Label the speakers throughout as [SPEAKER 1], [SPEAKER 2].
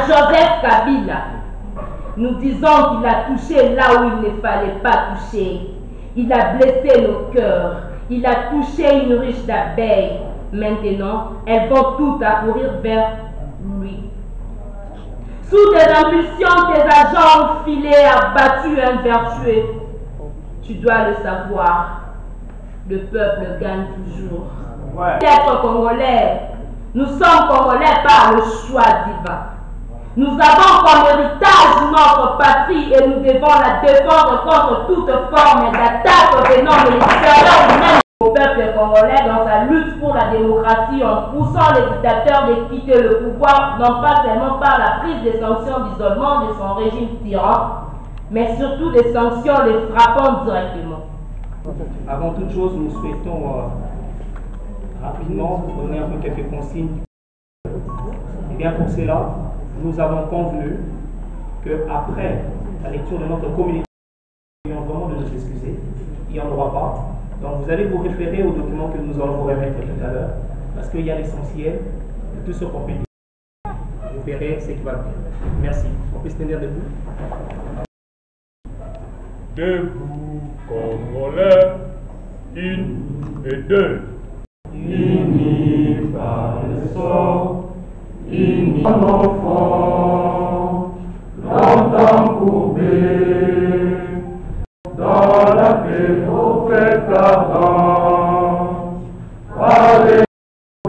[SPEAKER 1] Joseph Kabila, nous disons qu'il a touché là où il ne fallait pas toucher. Il a blessé nos cœurs. Il a touché une ruche d'abeilles. Maintenant, elles vont toutes accourir vers lui. Sous tes impulsions, tes agents ont filé, abattu un vertueux. Tu dois le savoir. Le peuple gagne toujours. Être congolais, nous sommes congolais par le choix divin. Nous avons comme héritage notre patrie et nous devons la défendre contre toute forme d'attaque venant de l'extérieur ou même au peuple congolais dans sa lutte pour la démocratie en poussant les dictateurs de quitter le pouvoir, non pas seulement par la prise des sanctions d'isolement de son régime tyran, mais surtout des sanctions les frappant directement.
[SPEAKER 2] Avant toute chose, nous souhaitons rapidement donner un peu quelques consignes. Et bien pour cela, nous avons convenu qu'après la lecture de notre communiqué, nous allons vraiment de nous excuser. Il n'y en aura pas. Donc vous allez vous référer aux documents que nous allons vous remettre tout à l'heure, parce qu'il y a l'essentiel de tout ce qu'on peut dire. Vous verrez ce qui va bien. Merci. On peut se tenir debout.
[SPEAKER 3] Debout, Congolais, une et deux.
[SPEAKER 4] Unis par le sort, unis en enfant, longtemps courbé, dans la paix au fait avant, parlez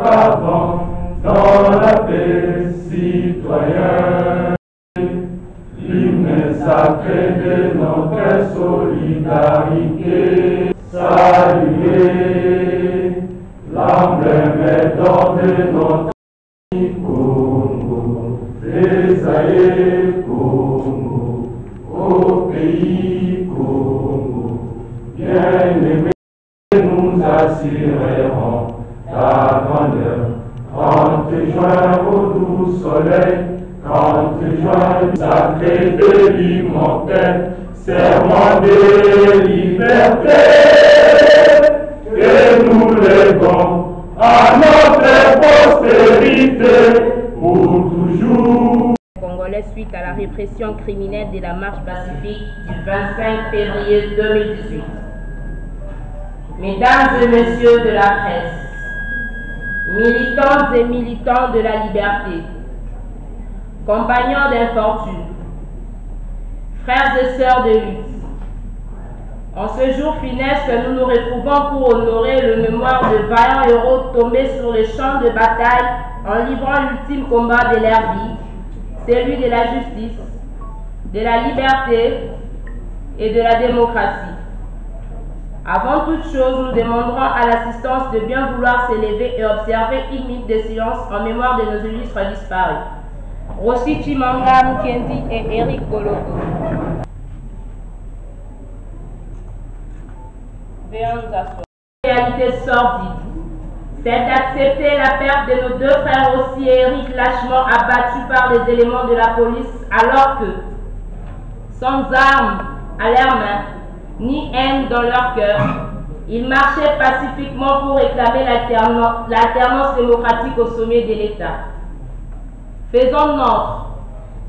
[SPEAKER 4] avant, dans la paix citoyen, l'hymne sacré de notre solidarité, saluer l'emblème d'or de notre Congo, Résaïe Congo, au pays Congo, bien-aimés, nous assurerons ta grandeur. 30 juin au doux soleil, 30 juin sacré de l'immortel, serment de liberté, que nous lèvons à notre postérité pour toujours.
[SPEAKER 1] Congolais suite à la répression criminelle de la marche pacifique du 25 février 2018. Mesdames et messieurs de la presse, militantes et militants de la liberté, compagnons d'infortune, frères et sœurs de lutte, en ce jour funeste, nous nous retrouvons pour honorer le mémoire de vaillants héros tombés sur les champs de bataille en livrant l'ultime combat de leur vie, celui de la justice, de la liberté et de la démocratie. Avant toute chose, nous demanderons à l'assistance de bien vouloir s'élever et observer une minute de silence en mémoire de nos illustres disparus. Rossi Chimanga Mukendi et Eric Goloko. Veuillez nous asseoir. Réalité sordide, c'est d'accepter la perte de nos deux frères Rossi et Eric lâchement abattus par les éléments de la police alors que, sans armes à leurs mains, ni haine dans leur cœur, ils marchaient pacifiquement pour réclamer l'alternance démocratique au sommet de l'État. Faisons nôtre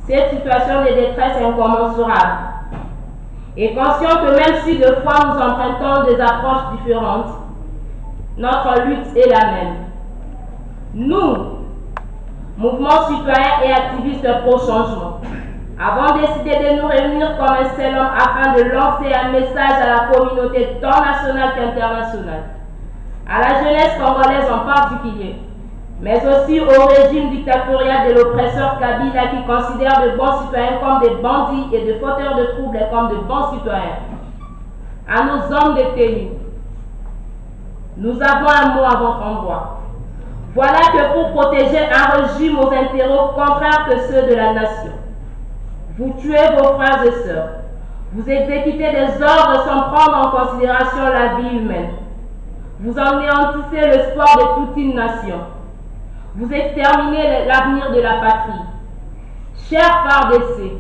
[SPEAKER 1] cette situation de détresse incommensurable et conscients que même si deux fois nous empruntons des approches différentes, notre lutte est la même. Nous, mouvement citoyen et activistes pro-changement, avons décidé de nous réunir comme un seul homme afin de lancer un message à la communauté tant nationale qu'internationale, à la jeunesse congolaise en particulier, mais aussi au régime dictatorial de l'oppresseur Kabila qui considère de bons citoyens comme des bandits et de fauteurs de troubles comme de bons citoyens. À nos hommes détenus, nous avons un mot à votre endroit. Voilà que pour protéger un régime aux intérêts contraires que ceux de la nation, vous tuez vos frères et sœurs, vous exécutez des ordres sans prendre en considération la vie humaine, vous anéantissez l'espoir de toute une nation. Vous exterminez l'avenir de la patrie. Cher FARDC,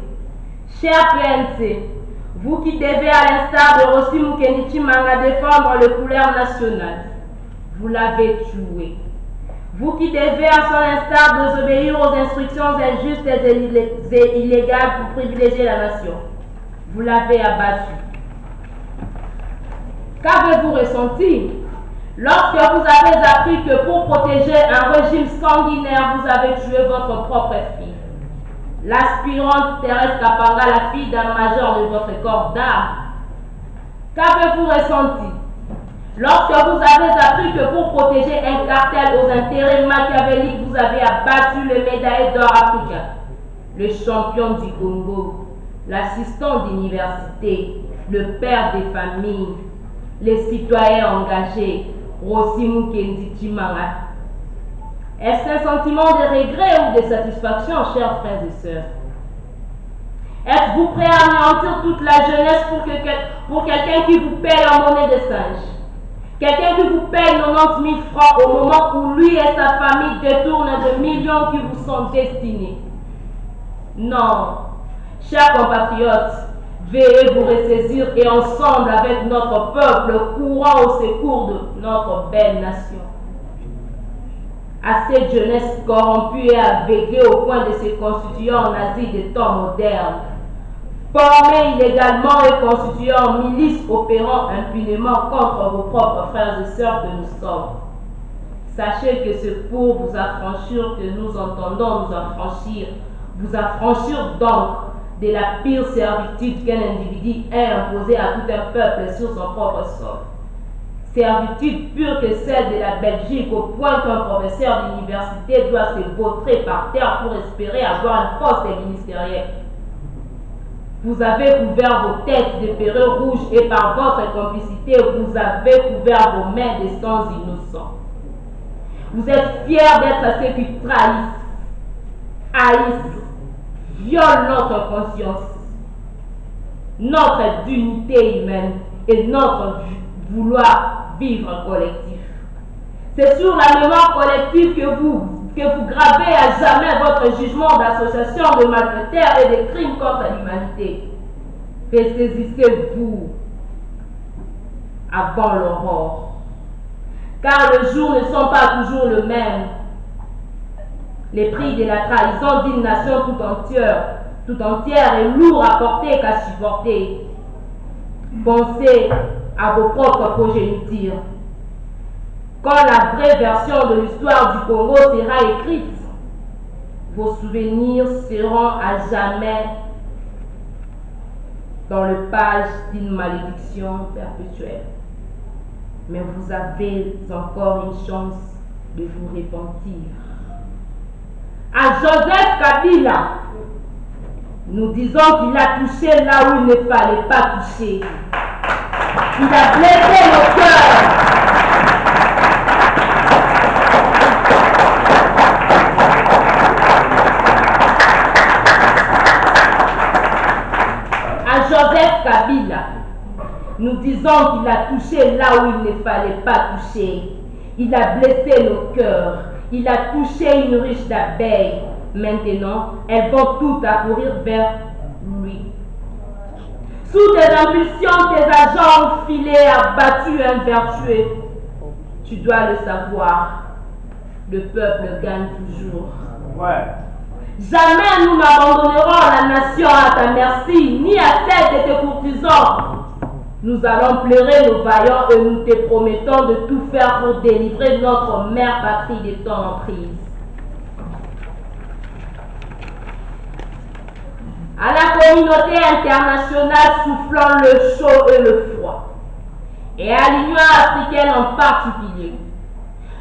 [SPEAKER 1] cher PNC, vous qui devez à l'instar de Rossi Mukendi Tshimanga défendre les couleurs nationales, vous l'avez tué. Vous qui devez à son instar désobéir aux instructions injustes et illégales pour privilégier la nation, vous l'avez abattu. Qu'avez-vous ressenti lorsque vous avez appris que pour protéger un régime sanguinaire, vous avez tué votre propre fille? L'aspirante Thérèse Kapanga, la fille d'un major de votre corps d'armes. Qu'avez-vous ressenti lorsque vous avez appris que pour protéger un cartel aux intérêts machiavéliques, vous avez abattu le médaillé d'or africain, le champion du Congo, l'assistant d'université, le père des familles, les citoyens engagés, Rossi Mukendi Tshimanga? Est-ce un sentiment de regret ou de satisfaction, chers frères et sœurs? Êtes-vous prêt à anéantir toute la jeunesse pour quelqu'un qui vous paye en monnaie de singe? Quelqu'un qui vous paye 90 000 francs au moment où lui et sa famille détournent de millions qui vous sont destinés? Non, chers compatriotes, veuillez vous ressaisir et ensemble avec notre peuple, courant au secours de notre belle nation. À cette jeunesse corrompue et aveuglée au point de se constituer en Asie des temps modernes, formée illégalement et constituée en milice opérant impunément contre vos propres frères et sœurs que nous sommes. Sachez que c'est pour vous affranchir que nous entendons vous affranchir donc de la pire servitude qu'un individu ait imposée à tout un peuple sur son propre sol. Servitude pure que celle de la Belgique, au point qu'un professeur d'université doit se vautrer par terre pour espérer avoir un poste ministériel. Vous avez couvert vos têtes de perruques rouges et par votre complicité, vous avez couvert vos mains de sangs innocents. Vous êtes fiers d'être ceux qui trahissent, haïssent, violent notre conscience, notre dignité humaine et notre vouloir vivre collectif. C'est sur la mémoire collective que vous gravez à jamais votre jugement d'association de malfaiteurs et de crimes contre l'humanité. Ressaisissez-vous avant l'aurore, car les jours ne sont pas toujours le même. Les prix de la trahison d'une nation tout entière est lourd à porter qu'à supporter. Pensez à vos propres progénitures. Quand la vraie version de l'histoire du Congo sera écrite, vos souvenirs seront à jamais dans le page d'une malédiction perpétuelle. Mais vous avez encore une chance de vous repentir. À Joseph Kabila, nous disons qu'il a touché là où il ne fallait pas toucher. Il a blessé nos cœurs. À Joseph Kabila, nous disons qu'il a touché là où il ne fallait pas toucher. Il a blessé nos cœurs. Il a touché une ruche d'abeilles. Maintenant, elles vont toutes accourir vers lui. Sous tes impulsions, tes agents ont filé, abattu un vertueux. Tu dois le savoir. Le peuple gagne toujours.
[SPEAKER 2] Ouais.
[SPEAKER 1] Jamais nous n'abandonnerons la nation à ta merci, ni à celle de tes courtisans. Nous allons pleurer nos vaillants et nous te promettons de tout faire pour délivrer notre mère patrie de ton emprise. À la communauté internationale soufflant le chaud et le froid, et à l'Union africaine en particulier,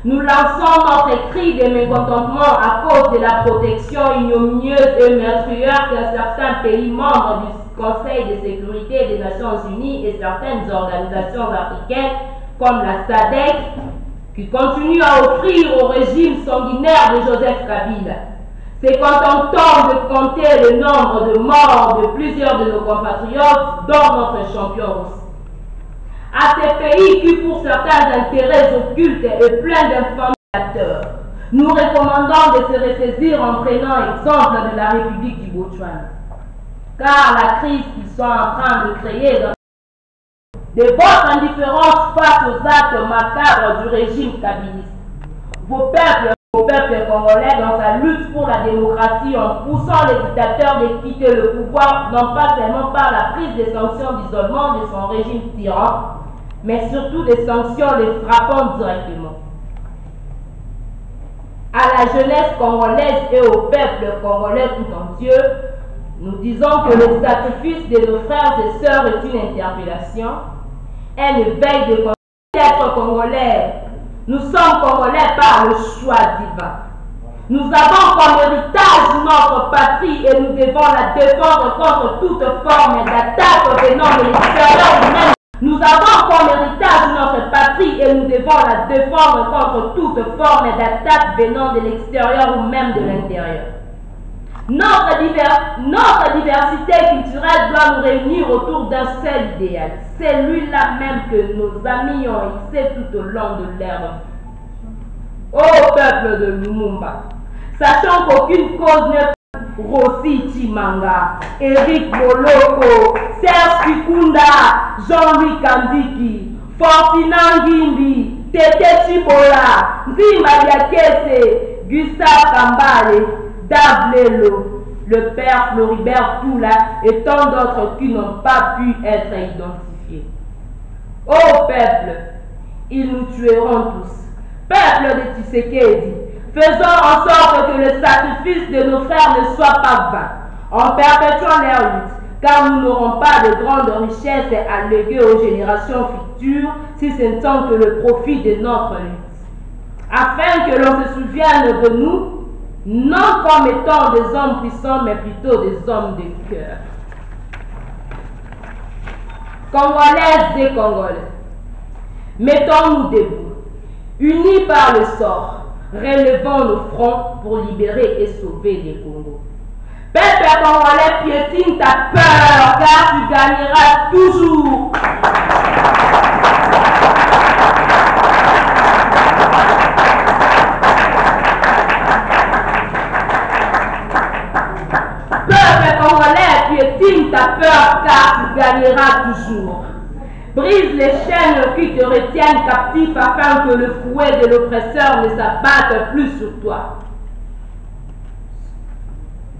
[SPEAKER 1] nous lançons notre cri de mécontentement à cause de la protection ignominieuse et meurtrière que certains pays membres du Conseil de sécurité des Nations Unies et certaines organisations africaines comme la SADC qui continuent à offrir au régime sanguinaire de Joseph Kabila. Se contentant de compter le nombre de morts de plusieurs de nos compatriotes, dont notre champion aussi. À ces pays qui, pour certains intérêts occultes et pleins d'informateurs, nous recommandons de se ressaisir en prenant exemple de la République du Botswana. Car la crise qu'ils sont en train de créer de votre indifférence face aux actes macabres du régime kabiliste, vos peuples congolais dans sa lutte pour la démocratie en poussant les dictateurs de quitter le pouvoir, non pas seulement par la prise des sanctions d'isolement de son régime tyran, mais surtout des sanctions les frappant directement. À la jeunesse congolaise et au peuple congolais tout entier, nous disons que le sacrifice de nos frères et sœurs est une interpellation, elle veille de être congolais. Nous sommes congolais par le choix divin. Nous avons comme héritage notre patrie et nous devons la défendre contre toute forme d'attaque venant de l'extérieur ou même. Nous avons comme héritage notre patrie et nous devons la défendre contre toute forme d'attaque venant de l'extérieur ou même de l'intérieur. Notre diversité culturelle doit nous réunir autour d'un seul idéal, celui-là même que nos amis ont hissé tout au long de leur vie. Ô peuple de Lumumba, sachant qu'aucune cause ne Rossi Chimanga, Eric Moloko, Serge Kikunda, Jean-Louis Kandiki, Fortinand Ngimbi, Tete Chibola, Nzimba Diakese, Gustave Kambale, Dablelo, le père Floribert Toula et tant d'autres qui n'ont pas pu être identifiés. Ô peuple, ils nous tueront tous. Peuple de Tshisekedi, faisons en sorte que le sacrifice de nos frères ne soit pas vain, en perpétuant leur lutte, car nous n'aurons pas de grandes richesses à léguer aux générations futures si ce ne sont que le profit de notre lutte. Afin que l'on se souvienne de nous, non comme étant des hommes puissants, mais plutôt des hommes de cœur. Congolaises et Congolais, mettons-nous debout, unis par le sort, relevons nos fronts pour libérer et sauver les Congos. Peuple congolais, piétine ta peur, car tu gagneras toujours. Piétine ta peur car tu gagneras toujours. Brise les chaînes qui te retiennent captif afin que le fouet de l'oppresseur ne s'abatte plus sur toi.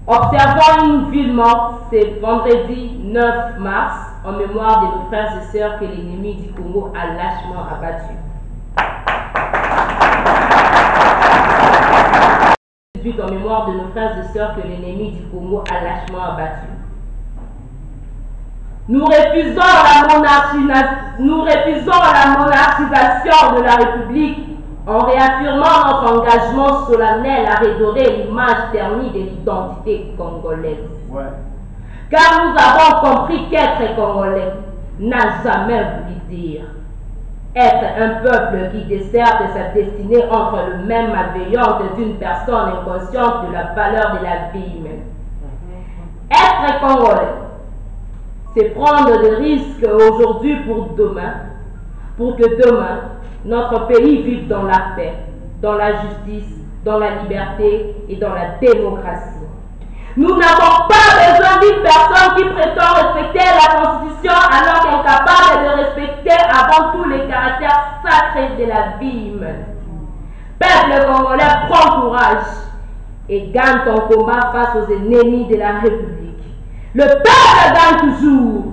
[SPEAKER 1] Observons une ville morte, c'est vendredi 9 mars, en mémoire de nos frères et sœurs que l'ennemi du Congo a lâchement abattus. En mémoire de nos frères et sœurs que l'ennemi du Congo a lâchement abattus. Nous refusons la monarchisation de la République en réaffirmant notre engagement solennel à redorer l'image ternie de l'identité congolaise. Ouais. Car nous avons compris qu'être congolais n'a jamais voulu dire être un peuple qui desserte sa destinée entre le même malveillance d'une personne inconsciente de la valeur de la vie humaine. Être congolais, c'est prendre des risques aujourd'hui pour demain, pour que demain, notre pays vive dans la paix, dans la justice, dans la liberté et dans la démocratie. Nous n'avons pas besoin d'une personne qui prétend respecter la Constitution alors qu'elle est capable de respecter avant tout les caractères sacrés de la vie humaine. Peuple congolais, prends courage et gagne ton combat face aux ennemis de la République. Le peuple gagne toujours.